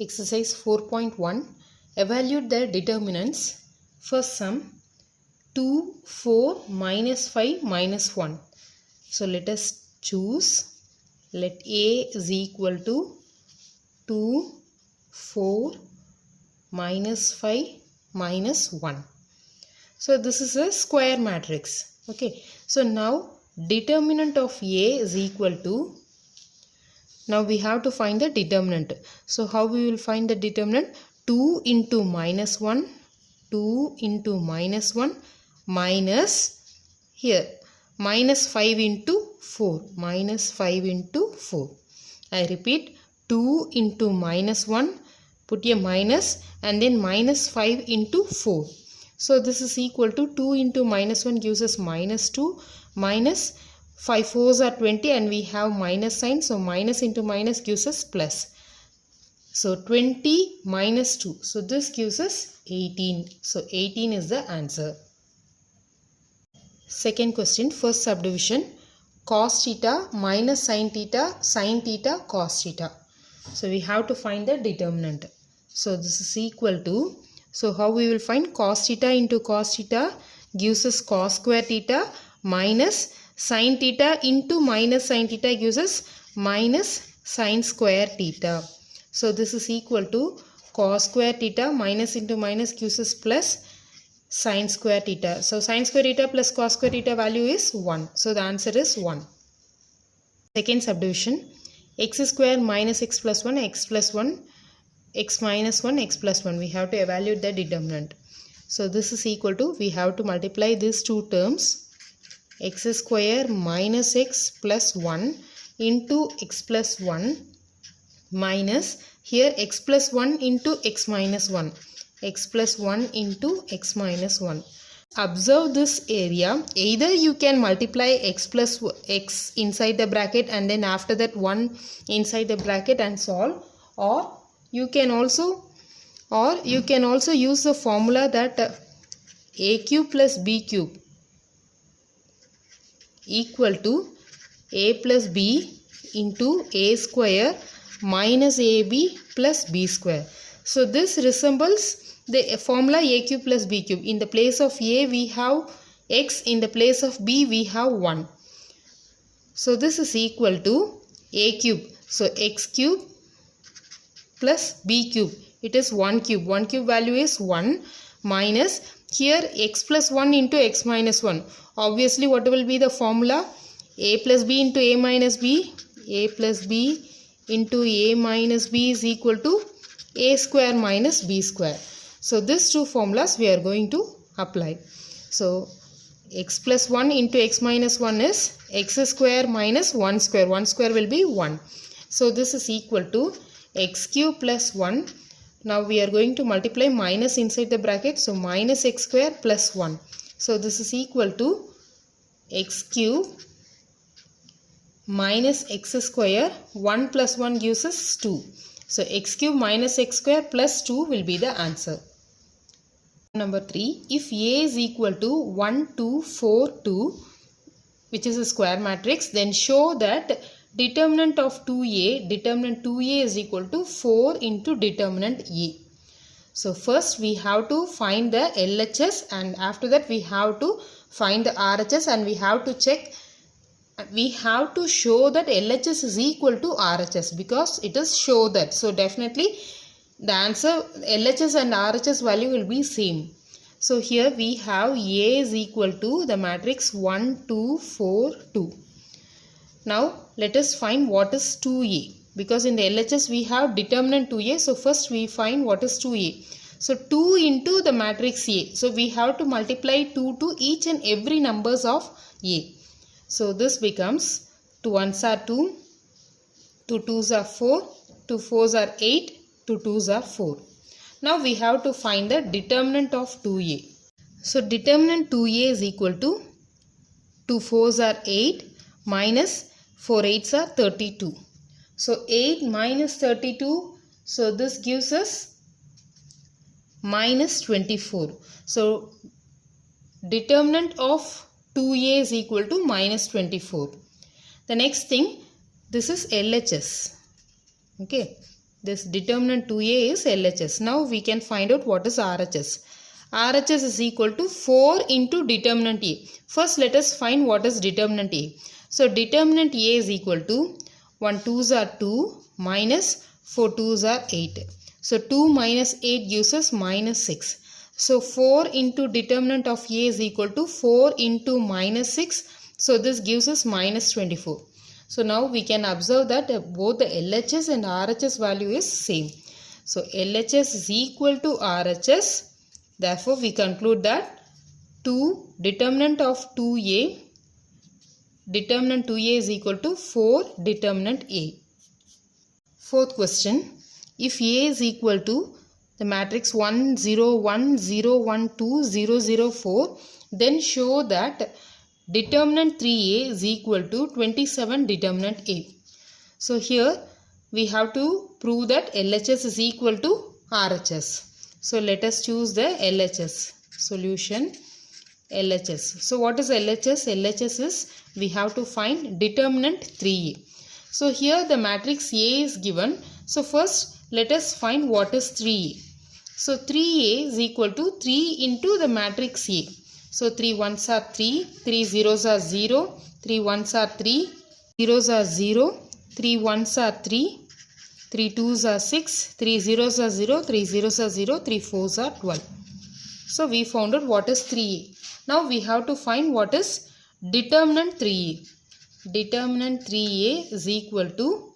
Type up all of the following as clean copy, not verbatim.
Exercise 4.1. Evaluate the determinants. First sum 2, 4, minus 5, minus 1. So let us choose. Let A is equal to 2, 4, minus 5, minus 1. So this is a square matrix. Okay. So now determinant of A is equal to, now we have to find the determinant. So how we will find the determinant? 2 into minus 1, 2 into minus 1 minus, here, minus 5 into 4, minus 5 into 4. I repeat, 2 into minus 1, put a minus and then minus 5 into 4. So this is equal to 2 into minus 1 gives us minus 2, minus 5 4s are 20 and we have minus sign. So minus into minus gives us plus. So 20 minus 2. So this gives us 18. So 18 is the answer. Second question, first subdivision. Cos theta minus sin theta, cos theta. So we have to find the determinant. So this is equal to, so how we will find? Cos theta into cos theta gives us cos square theta minus sin theta into minus sin theta gives us minus sin square theta. So this is equal to cos square theta minus into minus gives us plus sin square theta. So sin square theta plus cos square theta value is 1. So the answer is 1. Second subdivision, x square minus x plus 1, x plus 1, x minus 1, x plus 1. We have to evaluate the determinant. So this is equal to, we have to multiply these two terms, x square minus x plus 1 into x plus 1 minus, here x plus 1 into x minus 1, x plus 1 into x minus 1. Observe this area. Either you can multiply x plus x inside the bracket and then after that 1 inside the bracket and solve, or you can also use the formula that a cube plus b cube equal to a plus b into a square minus ab plus b square. So this resembles the formula a cube plus b cube. In the place of a we have x, in the place of b we have 1. So this is equal to a cube. So x cube plus b cube. It is 1 cube. 1 cube value is 1 minus, here x plus 1 into x minus 1. Obviously what will be the formula? A plus b into a minus b. A plus b into a minus b is equal to a square minus b square. So these two formulas we are going to apply. So x plus 1 into x minus 1 is x square minus 1 square. 1 square will be 1. So this is equal to x cube plus 1. Now we are going to multiply minus inside the bracket. So minus x square plus 1. So this is equal to x cube minus x square. 1 plus 1 gives us 2. So x cube minus x square plus 2 will be the answer. Number 3. If A is equal to 1, 2, 4, 2, which is a square matrix, then show that determinant of 2A, determinant 2A is equal to 4 into determinant A. So first we have to find the LHS and after that we have to find the RHS and we have to check, we have to show that LHS is equal to RHS because it is show that. So definitely the answer LHS and RHS value will be same. So here we have A is equal to the matrix 1, 2, 4, 2. Now let us find what is 2A, because in the LHS we have determinant 2A. So first we find what is 2A. So 2 into the matrix A. So we have to multiply 2 to each and every numbers of A. So this becomes 2 1s are 2, 2 2s are 4, 2 4s are 8, 2 2s are 4. Now we have to find the determinant of 2A. So determinant 2A is equal to 2 4s are 8 minus 4 8s are 32. So 8 minus 32. So this gives us minus 24. So determinant of 2A is equal to minus 24. The next thing, this is LHS. Okay. This determinant 2a is LHS. Now we can find out what is RHS. RHS is equal to 4 into determinant A. First let us find what is determinant A. So determinant A is equal to 1 2s are 2 minus 4 2s are 8. So 2 minus 8 gives us minus 6. So 4 into determinant of A is equal to 4 into minus 6. So this gives us minus 24. So now we can observe that both the LHS and RHS value is same. So LHS is equal to RHS. Therefore we conclude that determinant of 2A is equal to 4 determinant A. Fourth question. If A is equal to the matrix 1 0 1 0 1 2 0 0 4, then show that determinant 3A is equal to 27 determinant A. So here we have to prove that LHS is equal to RHS. So let us choose the LHS. Solution LHS. So what is LHS? LHS is we have to find determinant 3A. So here the matrix A is given. So first let us find what is 3A. So 3A is equal to 3 into the matrix A. So 3 1s are 3, 3 zeros are 0, 3 1s are 3, zeros are 0, 3 1s are 3, 3 2s are 6, 3 zeros are 0, 3 zeros are 0, 3 4s are 12. So we found out what is 3A. Now we have to find what is determinant 3A. Determinant 3A is equal to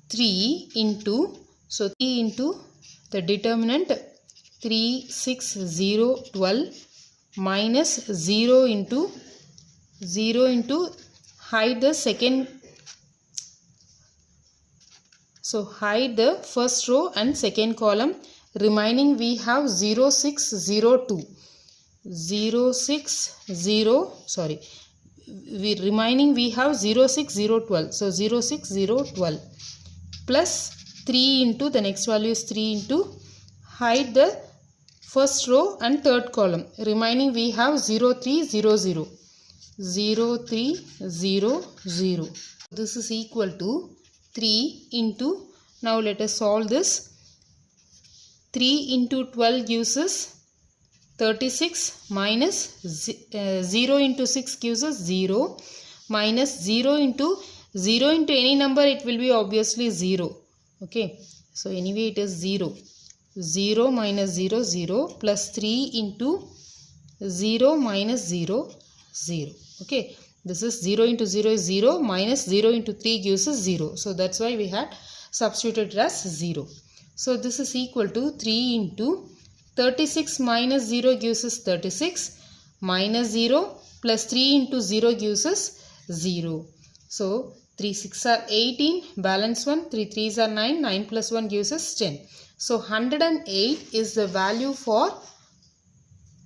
3 into, so 3 into the determinant 3, 6, 0, 12 minus 0 into hide the second, so hide the first row and second column, remaining we have 0 6 0 2 0 6 0 sorry remaining we have 0 6 0 12, so 0 6 0 12 plus 3 into the next value is 3 into hide the first row and third column, remaining we have 0 3 0 0 0 3 0 0. This is equal to 3 into, now let us solve this. 3 into 12 gives us 36 minus 0 into 6 gives us 0 minus 0 into any number, it will be obviously 0. Okay, so anyway it is 0. 0 minus 0 0 plus 3 into 0 minus 0 0. Okay, this is 0 into 0 is 0 minus 0 into 3 gives us 0. So that's why we had substituted it as 0. So this is equal to 3 into 36 minus 0 gives us 36 minus 0 plus 3 into 0 gives us 0. So 3 6 are 18, balance 1, 3 3s are 9, 9 plus 1 gives us 10. So 108 is the value for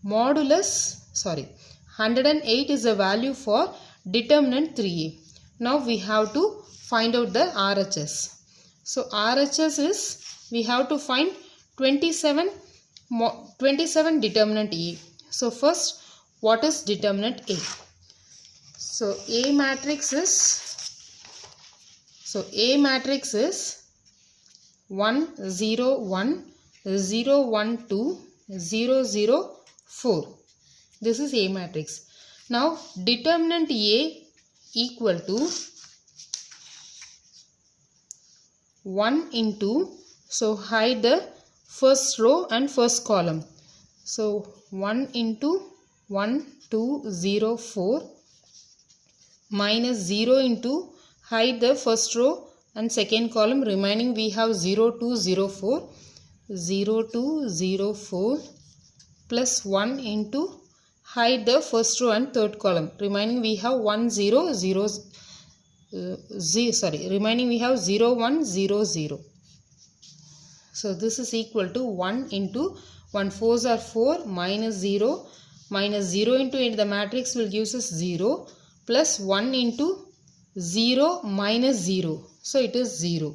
modulus, 108 is the value for determinant 3A. Now we have to find out the RHS. So RHS is, we have to find 27 determinant A. So first, what is determinant A? So A matrix is 1 0 1 0 1 2 0 0 4. This is A matrix. Now determinant A equal to 1 into, so hide the first row and first column. So 1 into 1 2 0 4 minus 0 into hide the first row and second column, remaining we have 0 2 0 4 0 2 0 4 plus 1 into hide the first row and third column, remaining we have 1 0 0 remaining we have 0 1 0 0. So this is equal to 1 into 1 4s are 4 minus 0 into the matrix will give us 0 plus 1 into 0 minus 0. So it is 0.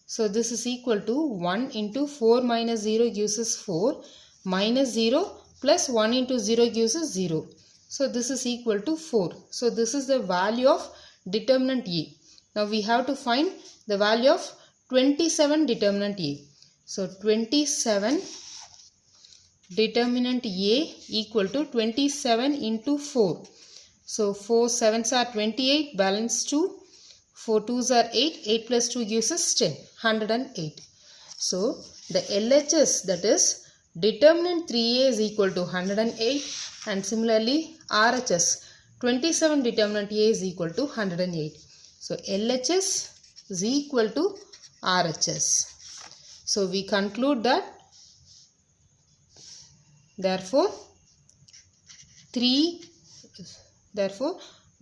So this is equal to 1 into 4 minus 0 gives us 4 minus 0 plus 1 into 0 gives us 0. So this is equal to 4. So this is the value of determinant A. Now we have to find the value of 27 determinant A. So 27 determinant A equal to 27 into 4. So 4 7s are 28, balance 2. 4 2s are 8, 8 plus 2 gives us 10, 108. So the LHS, that is determinant 3A, is equal to 108, and similarly RHS 27 determinant A is equal to 108. So LHS is equal to RHS. So we conclude that therefore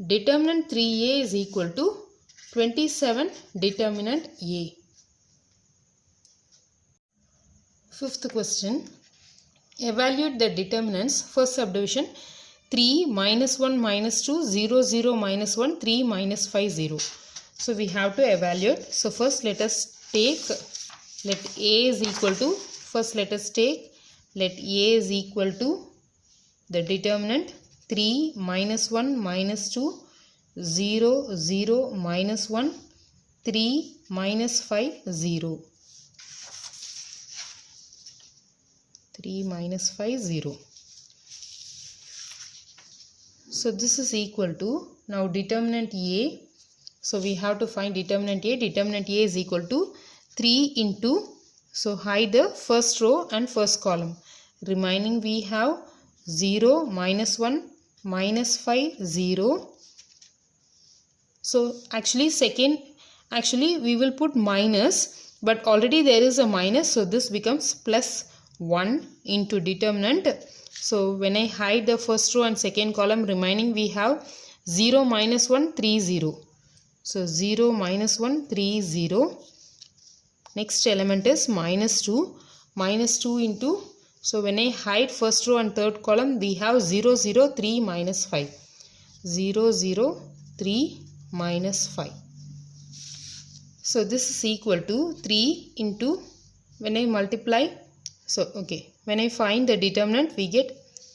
determinant 3A is equal to 27 determinant A. Fifth question. Evaluate the determinants. First subdivision 3 minus 1 minus 2 0 0 minus 1 3 minus 5 0. So we have to evaluate. So first let us take, let A is equal to, let A is equal to the determinant 3 minus 1 minus 2 0 0 minus 1 3 minus 5 0. 3 minus 5 0. So this is equal to, now determinant A. So we have to find determinant A. Determinant A is equal to 3 into, so hide the first row and first column. Remaining we have 0 minus 1 minus 5 0. So actually we will put minus, but already there is a minus, so this becomes plus 1 into determinant. So when I hide the first row and second column, remaining we have 0 minus 1 3 0. So 0 minus 1 3 0. Next element is minus 2 into, so when I hide first row and third column, we have 0 0 3 minus 5. 0 0 3 minus 5. So this is equal to 3 into, when I multiply, so okay, when I find the determinant, we get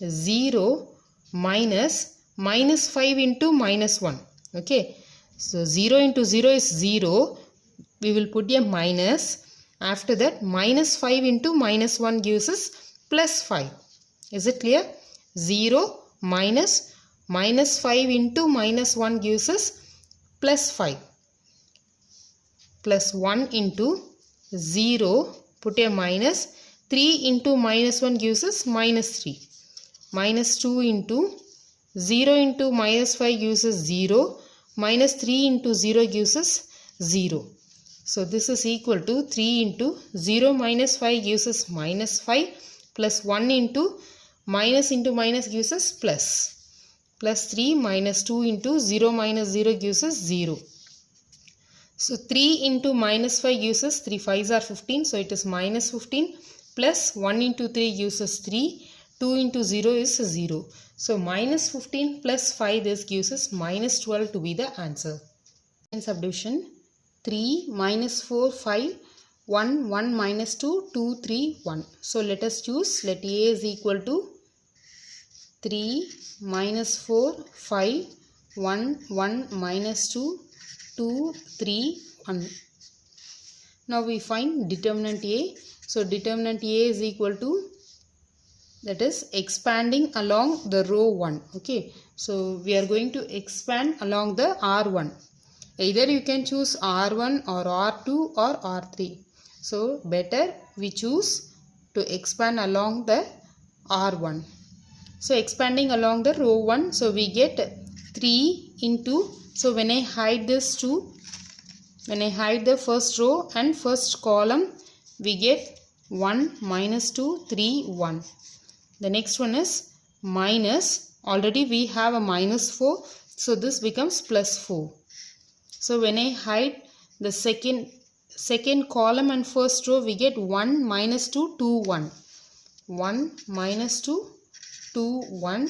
0 minus 5 into minus 1. Okay, so 0 into 0 is 0. We will put a minus. After that, minus 5 into minus 1 gives us plus 5. Is it clear? 0 minus 5 into minus 1 gives us plus 5. Plus 1 into 0, put a minus. 3 into minus 1 gives us minus 3. Minus 2 into 0 into minus 5 gives us 0. Minus 3 into 0 gives us 0. So this is equal to 3 into 0 minus 5 gives us minus 5, plus 1 into minus gives us plus. Plus 3 minus 2 into 0 minus 0 gives us 0. So 3 into minus 5 gives us 3 5s are 15. So it is minus 15, plus 1 into 3 gives us 3. 2 into 0 is 0. So minus 15 plus 5, this gives us minus 12 to be the answer. In subdivision 3 minus 4 5 1 1 minus 2 2 3 1. So let us choose. Let A is equal to 3 minus 4 5 1 1 minus 2 2 3 1. Now we find determinant A. So determinant A is equal to, that is expanding along the row 1. Okay, so we are going to expand along the R1. Either you can choose R1 or R2 or R3. So better we choose to expand along the R1. So expanding along the row 1, so we get 3 into, so when I hide this 2, when I hide the first row and first column, we get 1 minus 2 3 1. The next one is minus, already we have a minus 4, so this becomes plus 4. So when I hide the second column and first row, we get 1 minus 2 2 1. 1 minus 2 2 1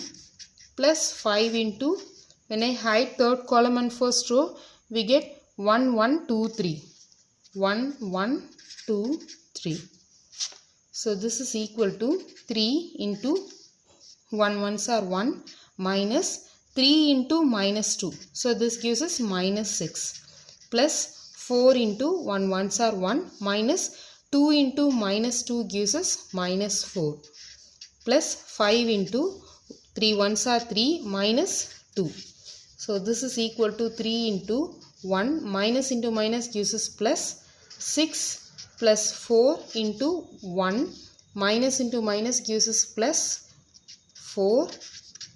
plus 5 into, when I hide third column and first row, we get 1 1 2 3. 1 1 2 3. So this is equal to 3 into 1 ones are 1 minus 3 into minus 2. So this gives us minus 6 plus 4 into 1 ones are 1 minus 2 into minus 2 gives us minus 4 plus 5 into 3 ones are 3 minus 2. So this is equal to 3 into 1 minus into minus gives us plus 6 plus 4 into 1 minus into minus gives us plus 4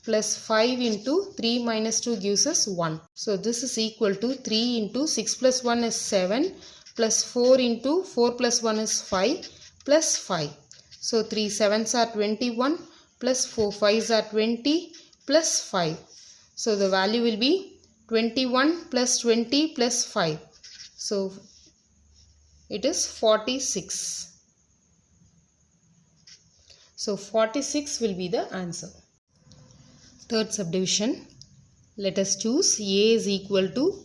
plus 5 into 3 minus 2 gives us 1. So this is equal to 3 into 6 plus 1 is 7 plus 4 into 4 plus 1 is 5 plus 5. So 3 7s are 21 plus 4 5s are 20 plus 5. So the value will be 21 plus 20 plus 5. So it is 46. So 46 will be the answer. Third subdivision. Let us choose A is equal to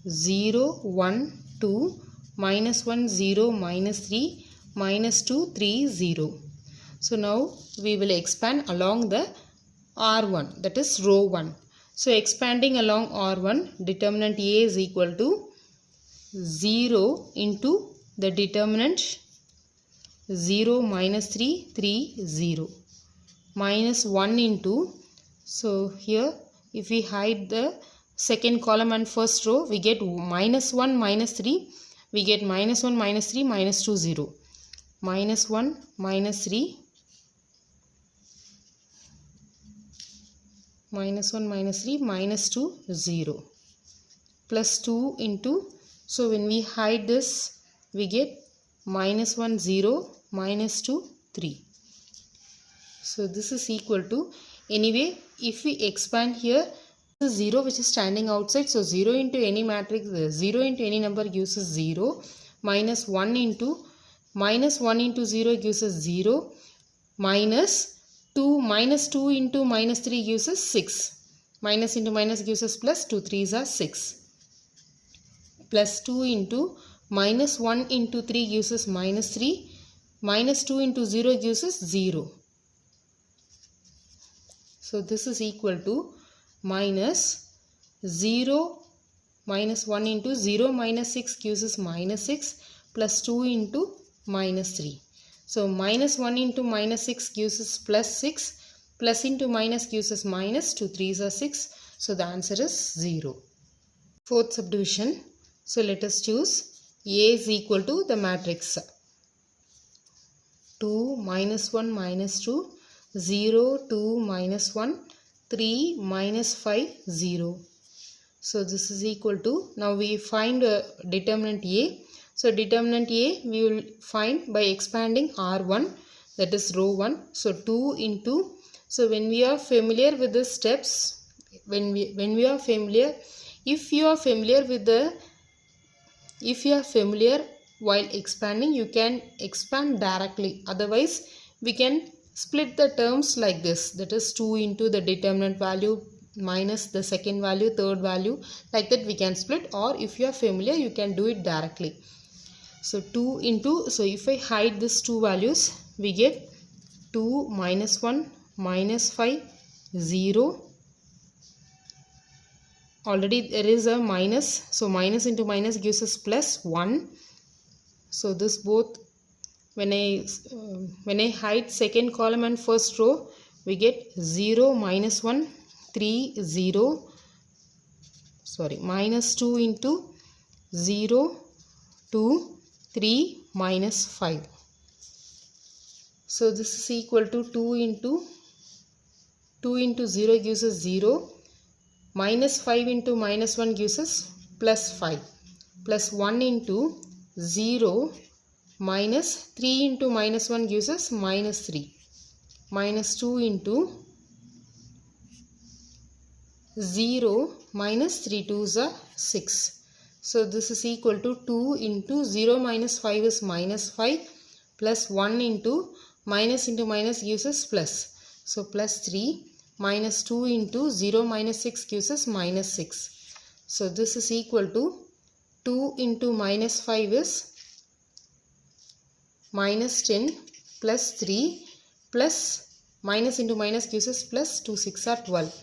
0, 1, 2, minus 1, 0, minus 3, minus 2, 3, 0. So now we will expand along the R1, that is row 1. So expanding along R1, determinant A is equal to 0 into the determinant 0 minus 3, 3, 0. Minus 1 into, so here if we hide the second column and first row, we get minus 1, minus 3. We get minus 1, minus 3, minus 2, 0. Minus 1, minus 3. Minus 1, minus 3, minus 2, 0. Plus 2 into, so when we hide this, we get minus 1, 0, minus 2, 3. So this is equal to, anyway, if we expand here, the 0 which is standing outside, so 0 into any matrix, 0 into any number gives us 0, minus 1 into 0 gives us 0, minus 2 into minus 3 gives us 6. Minus into minus gives us plus, 2 3s are 6. Plus 2 into minus 1 into 3 gives us minus 3. Minus 2 into 0 gives us 0. So this is equal to minus 0 minus 1 into 0 minus 6 gives us minus 6 plus 2 into minus 3. So minus 1 into minus 6 gives us plus 6, plus into minus gives us minus, 2 3s are 6. So the answer is 0. Fourth subdivision. So let us choose A is equal to the matrix 2 minus 1 minus 2, 0 2 minus 1, 3 minus 5, 0. So this is equal to, now we find determinant A. So determinant A we will find by expanding R1, that is row 1. So 2 into, so when we are familiar with the steps, when we are familiar, if you are familiar while expanding, you can expand directly. Otherwise we can split the terms like this, that is 2 into the determinant value minus the second value, third value, like that we can split, or if you are familiar you can do it directly. So 2 into, so if I hide these two values, we get 2 minus 1 minus 5, 0. Already there is a minus, so minus into minus gives us plus 1. So this both, when I hide second column and first row, we get 0 minus 1, 3, 0. Sorry, minus 2 into 0, 2, 3 minus 5. So this is equal to 2 into 0 gives us 0. Minus 5 into minus 1 gives us plus 5. Plus 1 into 0 minus 3 into minus 1 gives us minus 3. Minus 2 into 0 minus 3 2s are 6. So this is equal to 2 into 0 minus 5 is minus 5 plus 1 into minus gives us plus. So plus 3 minus 2 into 0 minus 6 gives us minus 6. So this is equal to 2 into minus 5 is minus 10 plus 3 plus minus into minus gives us plus, 2 6 are 12.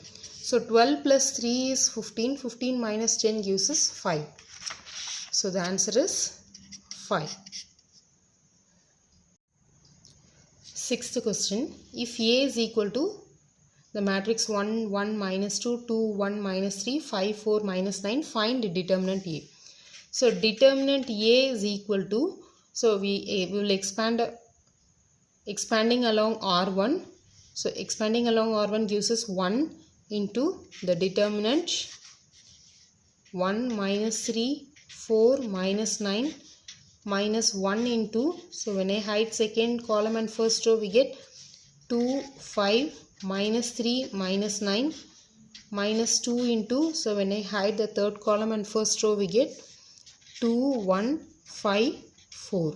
So 12 plus 3 is 15. 15 minus 10 gives us 5. So the answer is 5. Sixth question. If A is equal to the matrix 1, 1, minus 2, 2, 1, minus 3, 5, 4, minus 9, find the determinant A. So determinant A is equal to, so we will expanding along R1. So expanding along R1 gives us 1 into the determinant 1 minus 3, 4 minus 9 minus 1 into, so when I hide second column and first row we get 2, 5 minus 3 minus 9 minus 2 into, so when I hide the third column and first row we get 2, 1, 5, 4.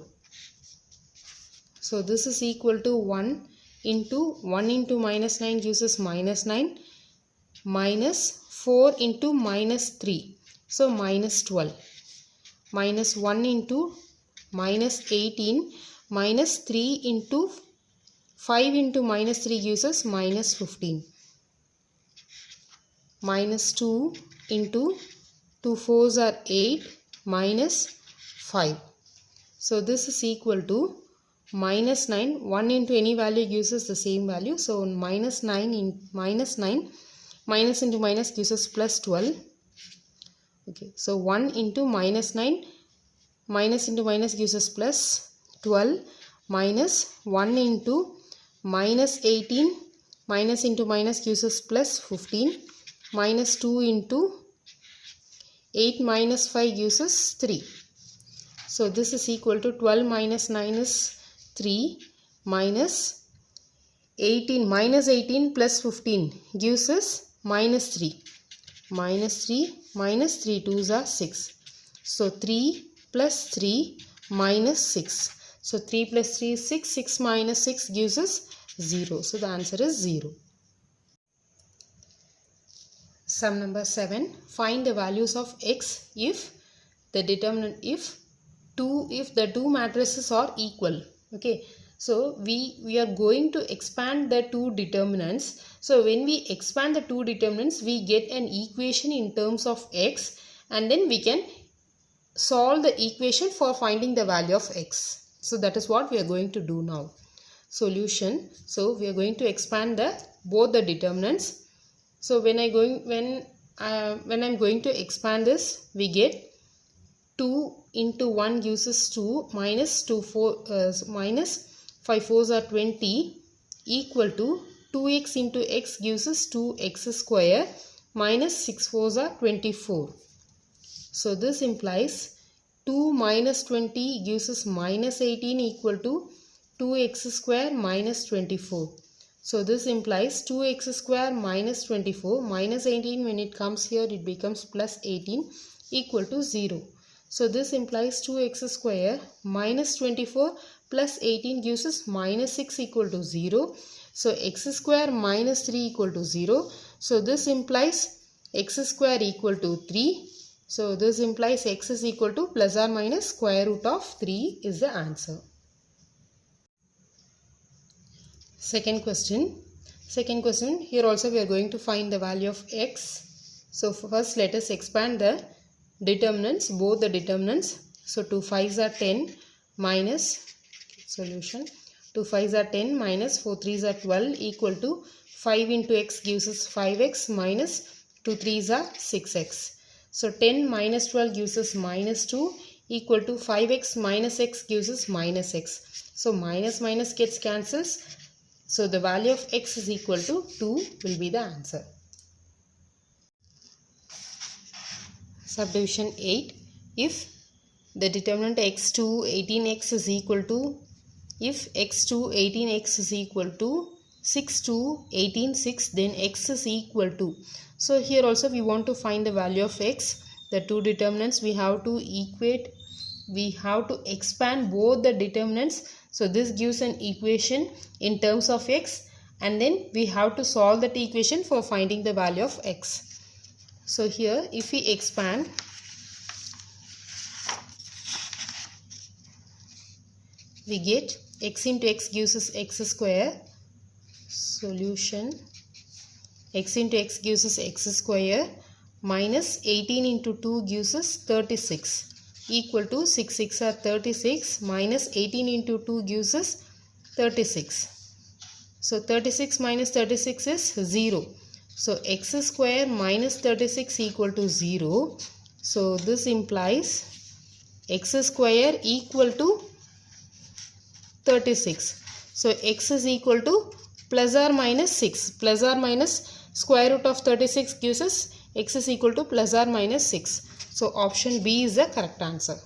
So this is equal to 1 into minus 9 gives us minus 9 minus 4 into minus 3. So minus 12 minus 1 into minus 18 minus 3 into 5 into minus 3 gives us minus 15 minus 2 into 2 4s are 8 minus 5. So this is equal to minus 9. 1 into any value gives us the same value. So minus 9 in minus 9 minus into minus gives us plus 12. Okay, so 1 into minus 9 minus into minus gives us plus 12 minus 1 into minus 18 minus into minus gives us plus 15 minus 2 into 8 minus 5 gives us 3. So this is equal to 12 minus 9 is 3 minus 18 minus 18 plus 15 gives us minus 3. Minus 3 minus 3 2s are 6. So 3 plus 3 minus 6. So 3 plus 3 is 6. 6 minus 6 gives us 0. So the answer is 0. Sum number 7. Find the values of x if the determinant if the two matrices are equal. Okay. So we are going to expand the two determinants. So when we expand the two determinants, we get an equation in terms of x, and then we can solve the equation for finding the value of x. So that is what we are going to do now. Solution. So we are going to expand both the determinants. So when I'm going to expand this, we get 2 into 1 gives us 2 minus 2 4 minus 5 4s are 20 equal to 2x into x gives us 2x square minus 6 4s are 24. So this implies 2 minus 20 gives us minus 18 equal to 2x square minus 24. So this implies 2x square minus 24 minus 18, when it comes here it becomes plus 18 equal to 0. So this implies 2x square minus 24 plus 18 gives us minus 6 equal to 0. So x square minus 3 equal to 0. So this implies x square equal to 3. So this implies x is equal to plus or minus square root of 3 is the answer. Second question. Here also we are going to find the value of x. So first let us expand the determinants, both the determinants. So 2 5s are 10 minus solution. 2 5s are 10 minus 4 3s are 12 equal to 5 into x gives us 5x minus 2 3s are 6x. So 10 minus 12 gives us minus 2 equal to 5x minus x gives us minus x. So minus minus gets cancels. So the value of x is equal to 2 will be the answer. Subdivision 8. If the determinant x2 18x is equal to, if x2 18x is equal to 6 18 6, then x is equal to. So here also we want to find the value of x. The two determinants we have to equate, we have to expand both the determinants. So this gives an equation in terms of x, and then we have to solve that equation for finding the value of x. So here if we expand, we get x into x gives us x square. Solution. X into x gives us x square minus 18 into 2 gives us 36 equal to 6 6 are 36 minus 18 into 2 gives us 36. So 36 minus 36 is 0. So x square minus 36 equal to 0. So this implies x square equal to 36. So x is equal to plus or minus 6. Plus or minus square root of 36 gives us x is equal to plus or minus 6. So option B is the correct answer.